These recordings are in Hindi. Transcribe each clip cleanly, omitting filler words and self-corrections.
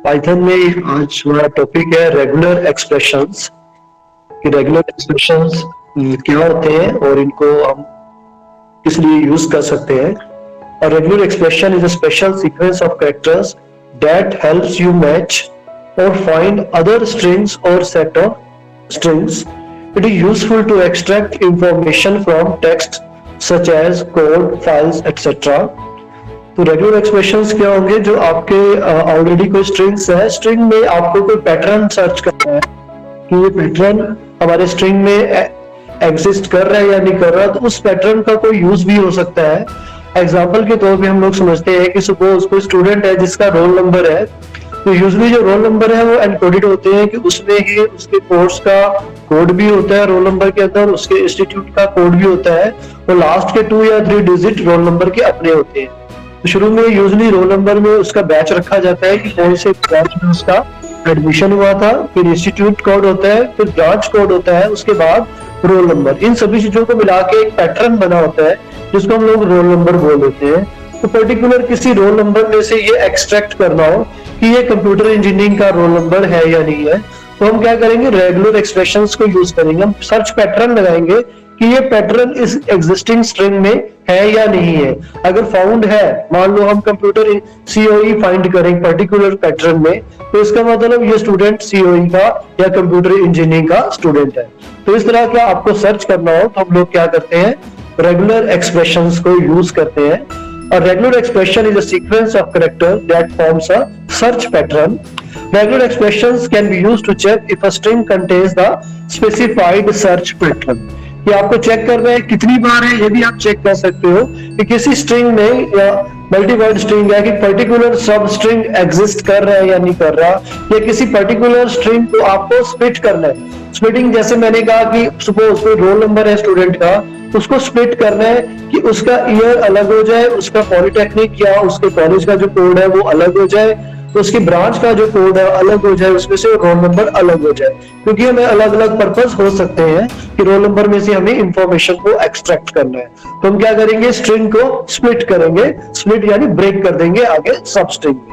पाइथन में आज हमारा टॉपिक है रेगुलर एक्सप्रेशंस कि रेगुलर एक्सप्रेशंस क्या होते हैं और इनको हम किस लिए यूज कर सकते हैं। A regular expression is a special sequence of characters that helps you match or find other strings or set of strings. It is useful to extract information from text such as code, files, etc. तो रेगुलर एक्सप्रेशंस क्या होंगे जो आपके ऑलरेडी कोई स्ट्रिंग्स है, स्ट्रिंग में आपको कोई पैटर्न सर्च करना है कि ये पैटर्न हमारे स्ट्रिंग में एग्जिस्ट कर रहा है या नहीं कर रहा, तो उस पैटर्न का कोई यूज भी हो सकता है। एग्जाम्पल के तौर पे हम लोग समझते हैं कि सपोज कोई स्टूडेंट है जिसका रोल नंबर है, तो यूजली जो रोल नंबर है वो एनकोडेड होते हैं कि उसमें ही उसके कोर्स का कोड भी होता है रोल नंबर के अंदर, उसके इंस्टीट्यूट का कोड भी होता है और लास्ट के 2 या 3 डिजिट रोल नंबर के अपने होते हैं। तो शुरू में यूजली रोल नंबर में उसका बैच रखा जाता है कि कौन से बैच में उसका एडमिशन हुआ था, फिर इंस्टीट्यूट कोड होता है, फिर ब्रांच कोड होता है, उसके बाद रोल नंबर। इन सभी चीजों को मिला के एक पैटर्न बना होता है जिसको हम लोग रोल नंबर बोल देते हैं। तो पर्टिकुलर किसी रोल नंबर में से ये एक्सट्रैक्ट करना हो कि ये कंप्यूटर इंजीनियरिंग का रोल नंबर है या नहीं है, तो हम क्या करेंगे, रेगुलर एक्सप्रेशंस को यूज करेंगे। हम सर्च पैटर्न लगाएंगे कि ये पैटर्न इस एग्जिस्टिंग स्ट्रिंग में है या नहीं है। अगर फाउंड है, मान लो हम कंप्यूटर सीओई फाइंड करें पर्टिकुलर पैटर्न में, तो इसका मतलब ये स्टूडेंट सीओई का या कंप्यूटर इंजीनियरिंग का स्टूडेंट है। तो इस तरह का आपको सर्च करना हो तो हम लोग क्या करते हैं, रेगुलर एक्सप्रेशंस को यूज करते हैं। A regular expression is a sequence of characters that forms a search pattern. Regular expressions can be used to check if a string contains the specified search pattern. ये आपको चेक करना है कितनी बार है, ये भी आप चेक कर सकते हो कि किसी स्ट्रिंग में या मल्टीवर्ड स्ट्रिंग है कि पर्टिकुलर सब स्ट्रिंग एग्जिस्ट कर रहा है या नहीं कर रहा, या किसी पर्टिकुलर स्ट्रिंग को आपको स्प्लिट करना है। स्प्लिटिंग जैसे मैंने कहा कि सपोज कोई रोल नंबर है स्टूडेंट का, उसको स्प्लिट करना है कि उसका ईयर अलग हो जाए, उसका पॉलिटेक्निक या उसके कॉलेज का जो कोड है वो अलग हो जाए, तो उसकी ब्रांच का जो कोड है अलग हो जाए, उसमें से रोल नंबर अलग हो जाए, क्योंकि हमें अलग अलग पर्पस हो सकते हैं कि रोल नंबर में से हमें इंफॉर्मेशन को एक्सट्रैक्ट करना है। तो हम क्या करेंगे, स्ट्रिंग को स्प्लिट करेंगे, स्प्लिट यानी ब्रेक कर देंगे आगे सब स्ट्रिंग में।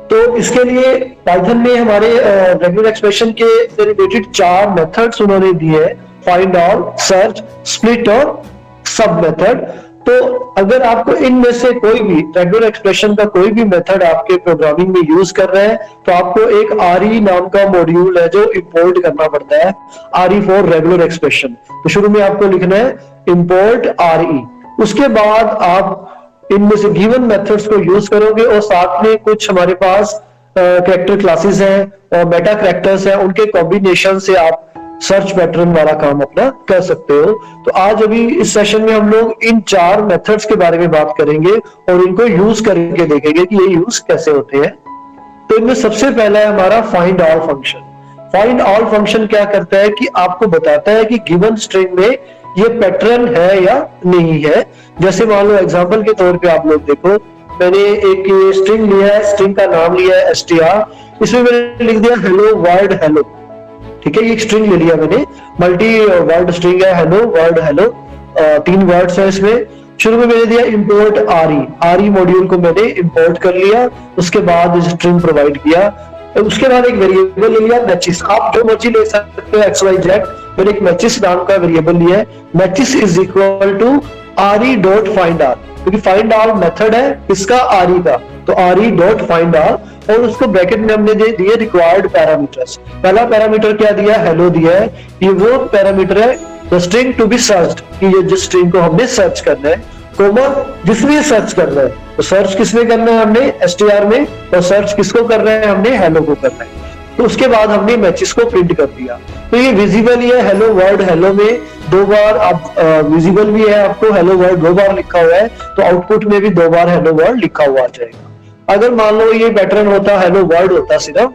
तो इसके लिए पाइथन में हमारे रेगुलर एक्सप्रेशन के रिलेटेड 4 मेथड्स उन्होंने दिए हैं, फाइंड आउट, सर्च, स्प्लिट और सब मेथड। तो अगर आपको इनमें से कोई भी रेगुलर एक्सप्रेशन का कोई भी मेथड आपके प्रोग्रामिंग में यूज कर रहे हैं, तो आपको एक RE नाम का मॉड्यूल है जो इंपोर्ट करना पड़ता है, RE फॉर रेगुलर एक्सप्रेशन। तो शुरू में आपको लिखना है इंपोर्ट RE, उसके बाद आप इनमें से गिवन मेथड्स को यूज करोगे और साथ में कुछ हमारे पास कैरेक्टर क्लासेस हैं और मेटा कैरेक्टर्स हैं, उनके कॉम्बिनेशन से आप सर्च पैटर्न वाला काम अपना कर सकते हो। तो आज अभी इस सेशन में हम लोग इन 4 मेथड्स के बारे में बात करेंगे और इनको यूज करके देखेंगे कि ये यूज कैसे होते हैं। तो इनमें सबसे पहला है हमारा find all function. Find all function क्या करता है कि आपको बताता है कि गिवन स्ट्रिंग में ये पैटर्न है या नहीं है। जैसे मान लो एग्जांपल के तौर पे आप लोग देखो, मैंने एक स्ट्रिंग लिया है, स्ट्रिंग का नाम लिया है str, इसमें मैंने लिख दिया हेलो वर्ड हेलो। ठीक है, ये स्ट्रिंग ले लिया मैंने, मल्टी वर्ड स्ट्रिंग है, हेलो वर्ड हेलो, 3 वर्ड्स है इसमें। शुरू में मैंने दिया इंपोर्ट RE मॉड्यूल को मैंने इंपोर्ट कर लिया, उसके बाद स्ट्रिंग प्रोवाइड किया, उसके बाद एक वेरिएबल ले लिया मैचिस। आप जो मर्जी ले सकते हो XYZ, मैंने एक मैचिस नाम का वेरिएबल लिया है, matches is equal to RE dot find all, क्योंकि फाइंड ऑल मेथड है इसका RE का, तो RE डॉट फाइंड ऑल, और उसको ब्रैकेट में हमने दे दिए रिक्वायर्ड पैरामीटर्स। पहला पैरामीटर क्या दिया, हेलो दिया है, ये वो पैरामीटर है the string to be searched, कि ये जिस स्ट्रिंग को हमने सर्च करना है, कोमा जिसमें सर्च करना है। तो सर्च किसमें करना है हमने, str में, और सर्च किसको कर रहे हैं हमने, हेलो को करना है। तो उसके बाद हमने मैचेस को प्रिंट कर दिया। तो ये विजिबल ही है, हेलो वर्ड हेलो में 2 बार आप विजिबल भी है, आपको हेलो वर्ड 2 बार लिखा हुआ है, तो आउटपुट में भी 2 बार हेलो वर्ड लिखा हुआ आ जाएगा। अगर मान लो ये पैटर्न होता हेलो वर्ड होता सिर्फ,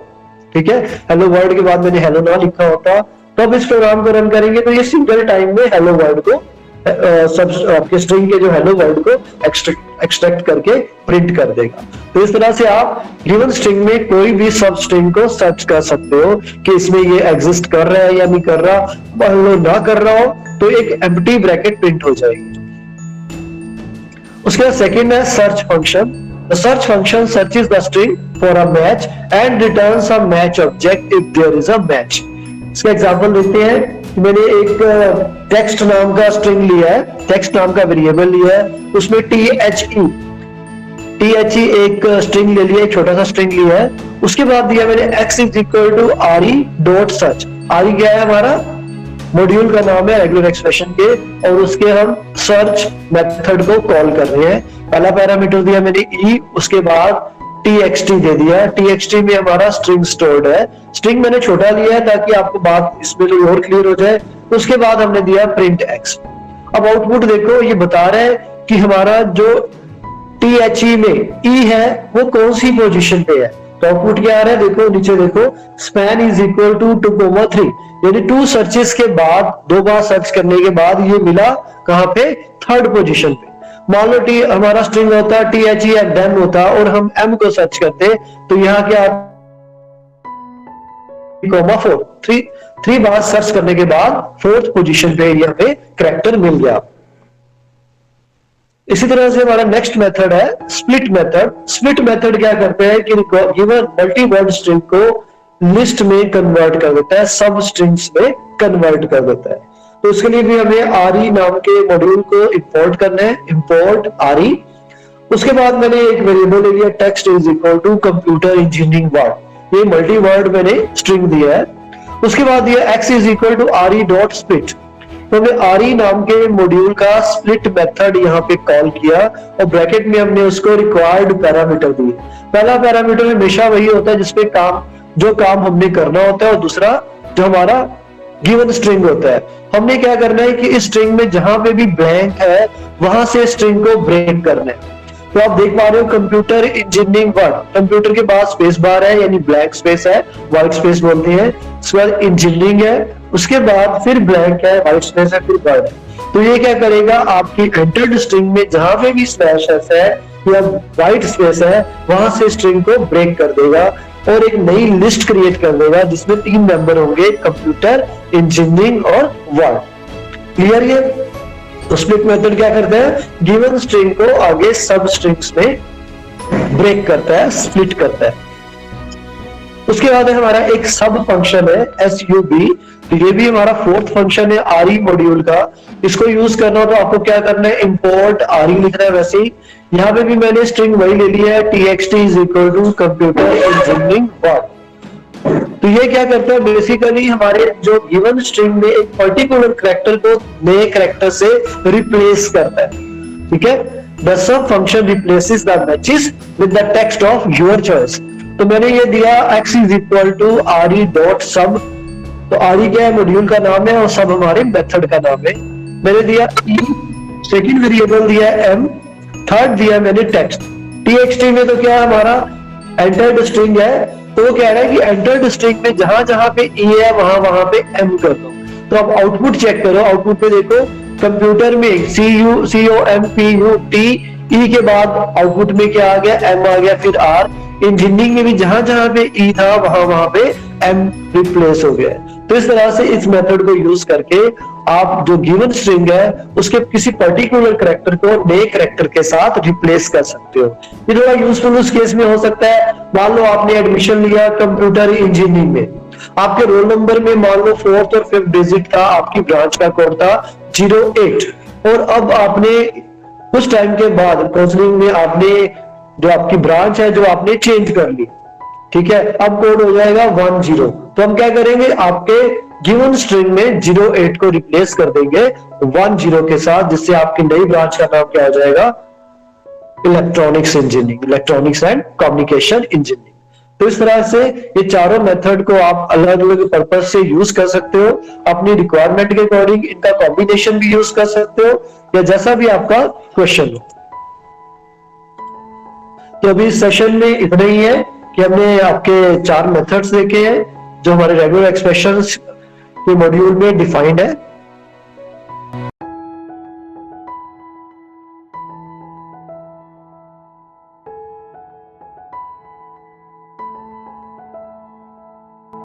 ठीक है, हेलो वर्ड के बाद मैंने हेलो ना लिखा होता, तो अब इस प्रोग्राम को रन करेंगे तो ये सिंगल टाइम में हेलो वर्ड को सब आपके स्ट्रिंग के जो हेलो वर्ड को एक्सट्रैक्ट करके प्रिंट कर देगा। तो इस तरह से आप गिवन स्ट्रिंग में कोई भी सब स्ट्रिंग को सर्च कर सकते हो कि इसमें ये एग्जिस्ट कर रहा है या नहीं कर रहा। मान लो ना कर रहा हो तो एक एम्प्टी ब्रैकेट प्रिंट हो जाएगी। उसके बाद सेकंड है search function. The search function searches the string for a match and returns a match object if there is a match. इसका एग्जांपल देखते हैं। मैंने एक टेक्स्ट नाम का स्ट्रिंग लिया है, टेक्स्ट नाम का वेरिएबल लिया है, उसमें THE एक स्ट्रिंग ले लिया, एक छोटा सा स्ट्रिंग लिया है। उसके बाद दिया मैंने x is equal to RE.search। RE क्या है हमारा मॉड्यूल का नाम है रेगुलर एक्सप्रेशन के, और उसके हम सर्च मेथड को कॉल कर रहे हैं। पहला पैरामीटर दिया मैंने e, उसके बाद txt दे दिया। txt में हमारा स्ट्रिंग स्टोर्ड है। स्ट्रिंग मैंने छोटा लिया है ताकि आपको बात इसमें और क्लियर हो जाए। उसके बाद हमने दिया प्रिंट x। अब आउटपुट देखो, ये बता रहा है कि हमारा जो THE में e है वो कौन सी पोजीशन पे है। तो आउटपुट क्या आ रहा है, देखो नीचे देखो, स्पैन इज इक्वल टू 2,3, यानी 2 सर्चेस के बाद, 2 बार सर्च करने के बाद ये मिला कहां पे, 3rd पोजीशन पे। मान लो टी हमारा स्ट्रिंग होता THE एंड देन होता और हम m को सर्च करते, तो यहाँ क्या 4 3 बार सर्च करने के बाद 4th पोजीशन पे यहाँ पे कैरेक्टर मिल गया। इसी तरह से हमारा नेक्स्ट मेथड है स्प्लिट मेथड। स्प्लिट मेथड क्या करते हैं कि गिवन मल्टी वर्ड स्ट्रिंग को लिस्ट में कन्वर्ट कर देता है, सब स्ट्रिंग्स में कन्वर्ट कर देता है। तो इसके लिए भी हमें RE नाम के मॉड्यूल को इंपोर्ट करना है, इंपोर्ट RE। उसके बाद मैंने एक वेरिएबल ले लिया text is equal to computer engineering word, ये मल्टी वर्ड मैंने स्ट्रिंग दिया है। उसके बाद दिया x is equal to RE.split, तो हमने RE नाम के मॉड्यूल का स्प्लिट मेथड यहाँ पे कॉल किया और ब्रैकेट में हमने उसको रिक्वायर्ड पैरामीटर दिए। पहला पैरामीटर हमेशा वही होता है जिसपे जो काम हमने करना होता है, और दूसरा जो हमारा गिवन स्ट्रिंग होता है। हमने क्या करना है कि इस स्ट्रिंग में जहां पे भी ब्लैंक है वहां से स्ट्रिंग को ब्रेक करना है। तो आप देख पा रहे हो कंप्यूटर इंजीनियरिंग वर्ड, कंप्यूटर के बाद स्पेस बार है यानी ब्लैंक स्पेस है, व्हाइट स्पेस बोलते हैं। उसके बाद इंजीनियरिंग है, उसके बाद फिर ब्लैंक है, व्हाइट स्पेस है, फिर वर्ड है। तो ये क्या करेगा, आपकी एंटर्ड स्ट्रिंग में जहां पे भी स्लैश है या व्हाइट स्पेस है वहां से स्ट्रिंग को ब्रेक कर देगा और एक नई लिस्ट क्रिएट कर देगा जिसमें 3 मेंबर होंगे, कंप्यूटर, इंजीनियरिंग और वर्ड। क्लियर ये? तो स्प्लिट मेथड क्या करता है, गिवन स्ट्रिंग को आगे सब स्ट्रिंग्स में ब्रेक करता है, स्प्लिट करता है। उसके बाद हमारा एक सब फंक्शन है sub, तो ये भी हमारा 4th फंक्शन है RE मॉड्यूल का। इसको यूज करना हो तो आपको क्या करना है, इंपोर्ट RE लिखना है। वैसे ही यहाँ पे भी मैंने स्ट्रिंग वही ले लिया है txt is equal to computer engineering word. तो ये क्या करता है, बेसिकली हमारे जो गिवन स्ट्रिंग में एक पर्टिकुलर कैरेक्टर को नए कैरेक्टर से रिप्लेस करता है। ठीक है, the sub function replaces the matches with the text of your choice. तो मैंने ये दिया x is equal to RE.sub, तो RE क्या है, मॉड्यूल का नाम है और सब हमारे मेथड का नाम है। मैंने दिया e, सेकंड वेरिएबल दिया m, थर्ड दिया मैंने टेक्स्ट। txt में तो क्या हमारा एंटर्ड स्ट्रिंग है, तो वो कह रहा है कि एंटर्ड स्ट्रिंग में जहां जहां पे e है वहां पे m कर दो। तो अब आउटपुट चेक करो, आउटपुट पे देखो कंप्यूटर में CUMPUT e के बाद आउटपुट में क्या आ गया, m आ गया, फिर r। इंजीनियरिंग में भी जहां जहां पे e था वहां पे m रिप्लेस हो गया। तो इस तरह से इस मेथड को यूज करके आप जो गिवन स्ट्रिंग है उसके किसी पर्टिकुलर कैरेक्टर को नए कैरेक्टर के साथ रिप्लेस कर सकते हो। ये थोड़ा यूजफुल उस केस में हो सकता है, मान लो आपने एडमिशन लिया कंप्यूटर इंजीनियरिंग में, आपके रोल नंबर में मान लो 4th और 5th डिजिट था, आपकी ब्रांच का कोड था 08, और अब आपने कुछ टाइम के बाद काउंसलिंग में आपने जो आपकी ब्रांच है जो आपने चेंज कर ली, ठीक है, अब कोड हो जाएगा 10। तो हम क्या करेंगे, आपके गिवन स्ट्रिंग में 08 को रिप्लेस कर देंगे 10 के साथ, जिससे आपकी नई ब्रांच का नाम क्या हो जाएगा, electronics engineering, electronics and communication engineering. तो इस तरह से ये चारों मेथड को आप अलग अलग पर्पज से यूज कर सकते हो, अपनी रिक्वायरमेंट के अकॉर्डिंग इनका कॉम्बिनेशन भी यूज कर सकते हो, या जैसा भी आपका क्वेश्चन हो। तो अभी इस सेशन में इतना ही है कि हमने आपके 4 मेथड्स देखे हैं जो हमारे रेगुलर एक्सप्रेशंस के मॉड्यूल में डिफाइंड है।